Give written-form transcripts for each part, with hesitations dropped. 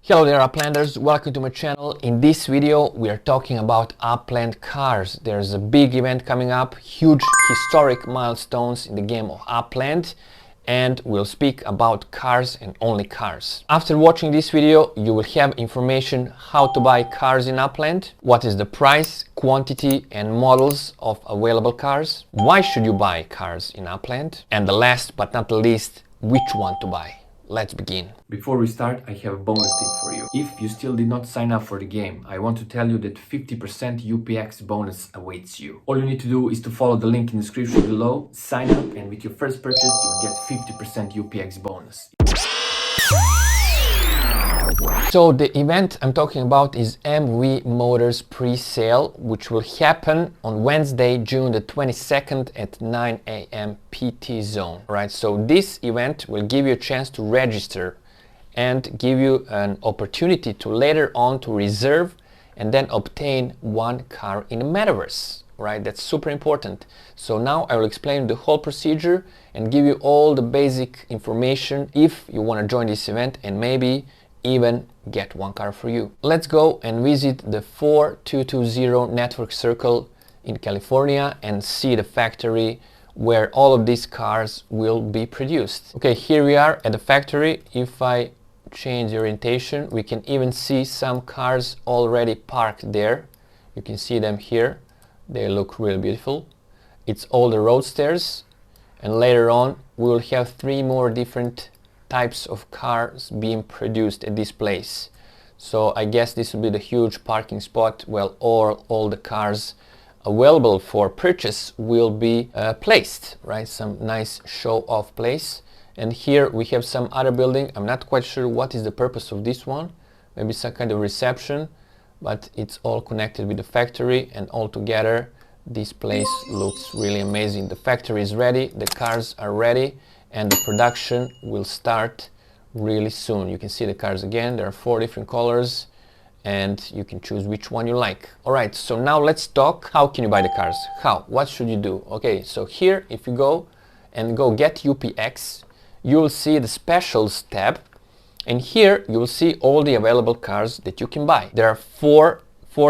Hello there Uplanders, welcome to my channel. In this video we are talking about Upland cars. There's a big event coming up, huge historic milestones in the game of Upland, and we'll speak about cars and only cars. After watching this video you will have information how to buy cars in Upland, what is the price, quantity and models of available cars, why should you buy cars in Upland, and the last but not the least, which one to buy. Let's begin. Before we start, I have a bonus tip for you. If you still did not sign up for the game, I want to tell you that 50% UPX bonus awaits you. All you need to do is to follow the link in the description below, sign up, and with your first purchase, you'll get 50% UPX bonus. So the event I'm talking about is MV Motors pre-sale, which will happen on Wednesday, June the 22nd at 9 AM PT zone. Right, so this event will give you a chance to register and give you an opportunity to later on to reserve and then obtain one car in the metaverse. Right, that's super important. So now I will explain the whole procedure and give you all the basic information if you want to join this event and maybe even get one car for you. Let's go and visit the 4220 network circle in California and see the factory where all of these cars will be produced. Okay, here we are at the factory. If I change the orientation, we can even see some cars already parked there. You can see them here. They look really beautiful. It's all the roadsters, and later on we will have 3 more different types of cars being produced at this place. So I guess this will be the huge parking spot where all the cars available for purchase will be placed, right? Some nice show-off place. And here we have some other building. I'm not quite sure what is the purpose of this one. Maybe some kind of reception, but it's all connected with the factory, and all together this place looks really amazing. The factory is ready, the cars are ready, and the production will start really soon. You can see the cars again. There are 4 different colors and you can choose which one you like. Alright, so now let's talk. How can you buy the cars? How? What should you do? Okay, so here if you go get UPX, you will see the specials tab, and here you will see all the available cars that you can buy. There are four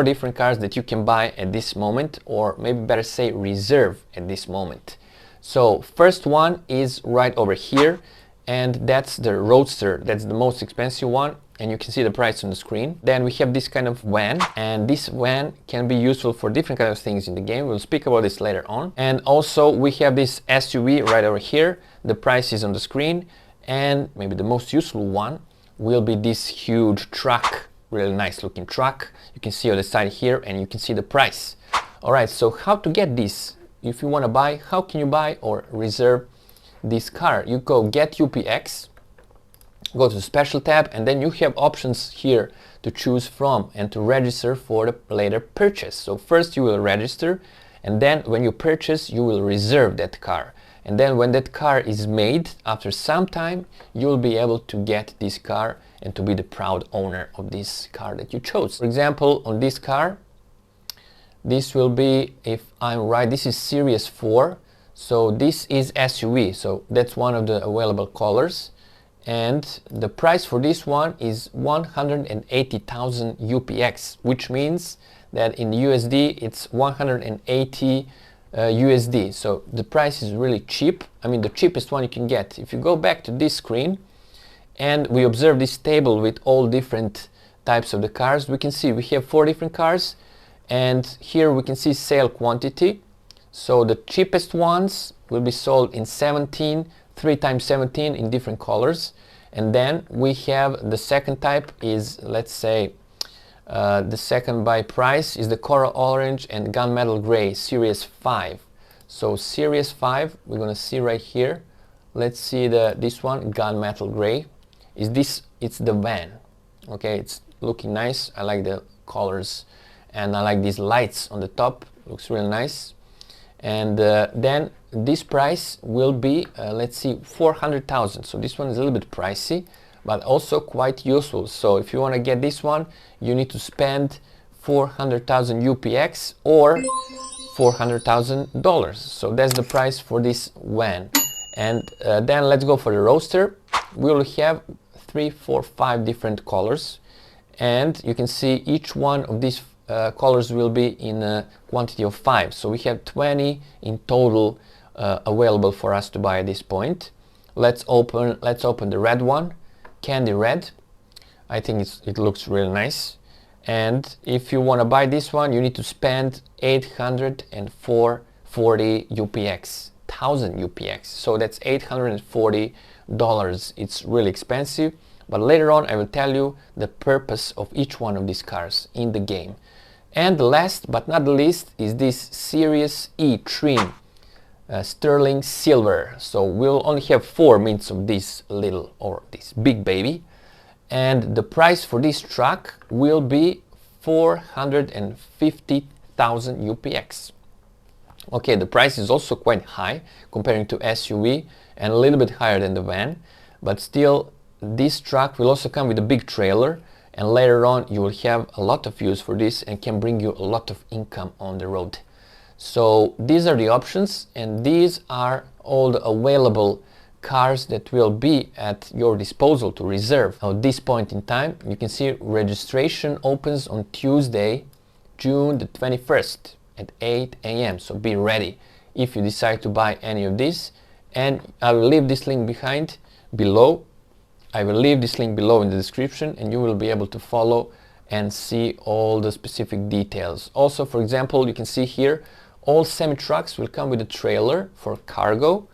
different cars that you can buy at this moment, or maybe better say reserve at this moment. So first one is right over here, and that's the Roadster. That's the most expensive one, and you can see the price on the screen. Then we have this kind of van, and this van can be useful for different kinds of things in the game. We'll speak about this later on. And also we have this SUV right over here. The price is on the screen, and maybe the most useful one will be this huge truck, really nice looking truck. You can see on the side here, and you can see the price. All right, so how to get this? If you want to buy, how can you buy or reserve this car? You go get UPX, go to the special tab, and then you have options here to choose from and to register for the later purchase. So first you will register, and then when you purchase you will reserve that car, and then when that car is made, after some time you will be able to get this car and to be the proud owner of this car that you chose. For example, on this car, this will be, if I'm right, this is Series 4. So this is SUV. So that's one of the available colors. And the price for this one is 180,000 UPX, which means that in USD it's 180 USD. So the price is really cheap. I mean, the cheapest one you can get. If you go back to this screen and we observe this table with all different types of the cars, we can see we have 4 different cars. And here we can see sale quantity. So the cheapest ones will be sold in 17, 3x17 in different colors. And then we have the second type is, let's say, the second by price is the coral orange and gunmetal gray, Series 5. So Series 5, we're going to see right here. Let's see this one, gunmetal gray. It's the van. Okay, it's looking nice. I like the colors. And I like these lights on the top, looks really nice. And then this price will be, let's see, 400,000. So this one is a little bit pricey, but also quite useful. So if you want to get this one, you need to spend 400,000 UPX or $400,000. So that's the price for this van. And then let's go for the Roadster. We will have 3, 4, 5 different colors, and you can see each one of these colors will be in a quantity of 5. So we have 20 in total available for us to buy at this point. Let's open the red one, candy red. I think it looks really nice. And if you want to buy this one, you need to spend 840 UPX, 1000 UPX. So that's $840. It's really expensive. But later on, I will tell you the purpose of each one of these cars in the game. And the last but not the least is this Series E trim, sterling silver. So we'll only have 4 mints of this little, or this big baby. And the price for this truck will be 450,000 UPX. Okay, the price is also quite high comparing to SUV and a little bit higher than the van, but still this truck will also come with a big trailer, and later on you will have a lot of use for this and can bring you a lot of income on the road. So these are the options, and these are all the available cars that will be at your disposal to reserve. At this point in time, you can see registration opens on Tuesday, June the 21st at 8 AM. So be ready if you decide to buy any of these. And I will leave this link below. I will leave this link below in the description, and you will be able to follow and see all the specific details. Also, for example, you can see here, all semi-trucks will come with a trailer for cargo,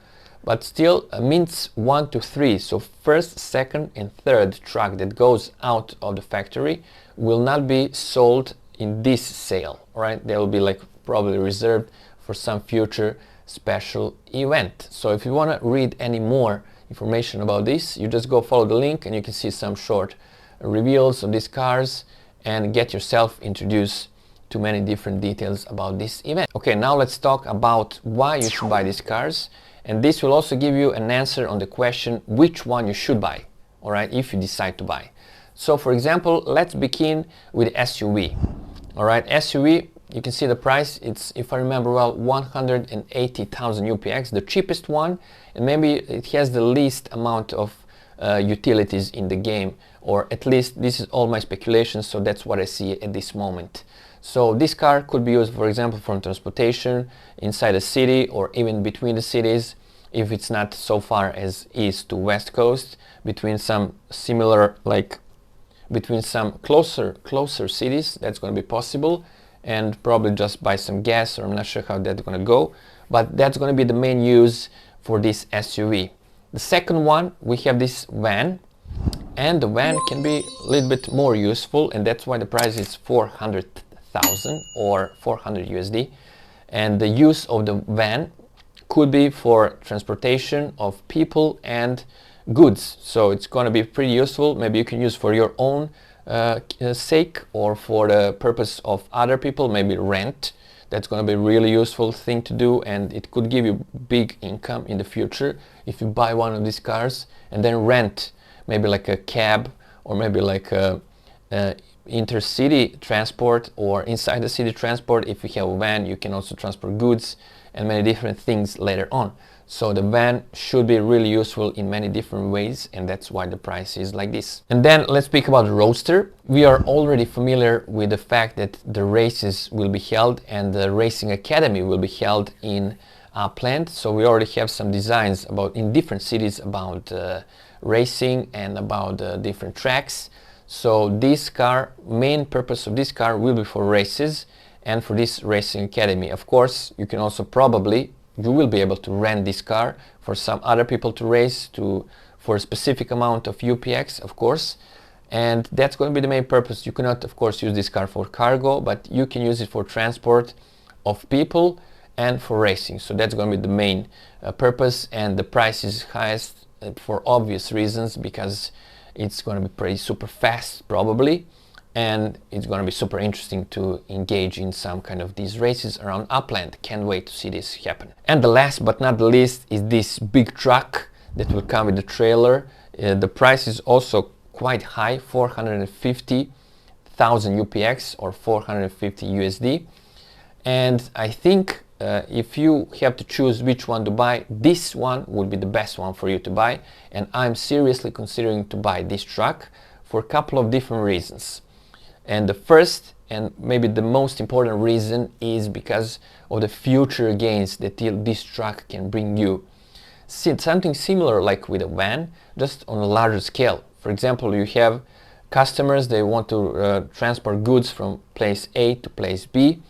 but still mints 1 to 3, so first, second and third truck that goes out of the factory will not be sold in this sale, right? They will be like probably reserved for some future special event. So if you want to read any more information about this, you just go follow the link and you can see some short reveals of these cars and get yourself introduced to many different details about this event. Okay, now let's talk about why you should buy these cars. And this will also give you an answer on the question which one you should buy, all right, if you decide to buy. So for example, let's begin with SUV. All right, SUV, you can see the price, it's, if I remember well, 180,000 UPX, the cheapest one, and maybe it has the least amount of utilities in the game, or at least this is all my speculation, so that's what I see at this moment. So this car could be used, for example, for transportation inside a city or even between the cities, if it's not so far as east to west coast, between some similar, like between some closer cities, that's going to be possible, and probably just buy some gas, or I'm not sure how that's going to go, but that's going to be the main use for this SUV. The second one, we have this van, and the van can be a little bit more useful, and that's why the price is 400,000 or 400 USD. And the use of the van could be for transportation of people and goods, so it's going to be pretty useful. Maybe you can use for your own sake or for the purpose of other people, maybe rent. That's going to be a really useful thing to do, and it could give you big income in the future if you buy one of these cars and then rent maybe like a cab, or maybe like a intercity transport, or inside the city transport. If you have a van, you can also transport goods and many different things later on. So the van should be really useful in many different ways, and that's why the price is like this. And then let's speak about the Roadster. We are already familiar with the fact that the races will be held and the racing academy will be held in Upland. So we already have some designs about in different cities about racing and about different tracks. So this car, main purpose of this car will be for races and for this racing academy. Of course, you can also you will be able to rent this car for some other people to race for a specific amount of UPX, of course. And that's going to be the main purpose. You cannot, of course, use this car for cargo, but you can use it for transport of people and for racing. So that's going to be the main purpose, and the price is highest for obvious reasons, because it's going to be pretty super fast probably, and it's going to be super interesting to engage in some kind of these races around Upland. Can't wait to see this happen. And the last but not the least is this big truck that will come with the trailer. The price is also quite high, 450,000 UPX or 450 USD. And I think if you have to choose which one to buy, this one would be the best one for you to buy, and I'm seriously considering to buy this truck for a couple of different reasons. And the first and maybe the most important reason is because of the future gains that this truck can bring you. Something similar like with a van, just on a larger scale. For example, you have customers, they want to transport goods from place A to place B,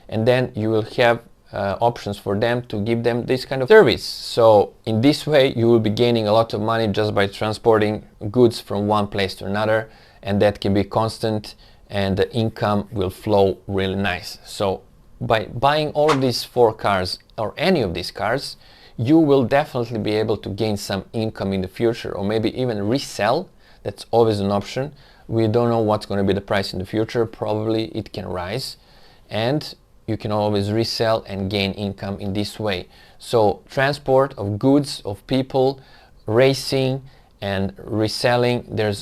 and then you will have options for them to give them this kind of service. So in this way you will be gaining a lot of money just by transporting goods from one place to another, and that can be constant and the income will flow really nice. So by buying all of these 4 cars or any of these cars, you will definitely be able to gain some income in the future, or maybe even resell. That's always an option. We don't know what's going to be the price in the future. Probably it can rise, and you can always resell and gain income in this way. So transport of goods, of people, racing and reselling, there are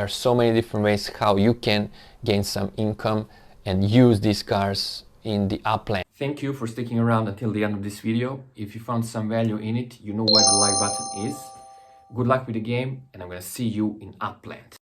so many different ways how you can gain some income and use these cars in the Upland. Thank you for sticking around until the end of this video. If you found some value in it, you know where the like button is. Good luck with the game, and I'm gonna see you in Upland.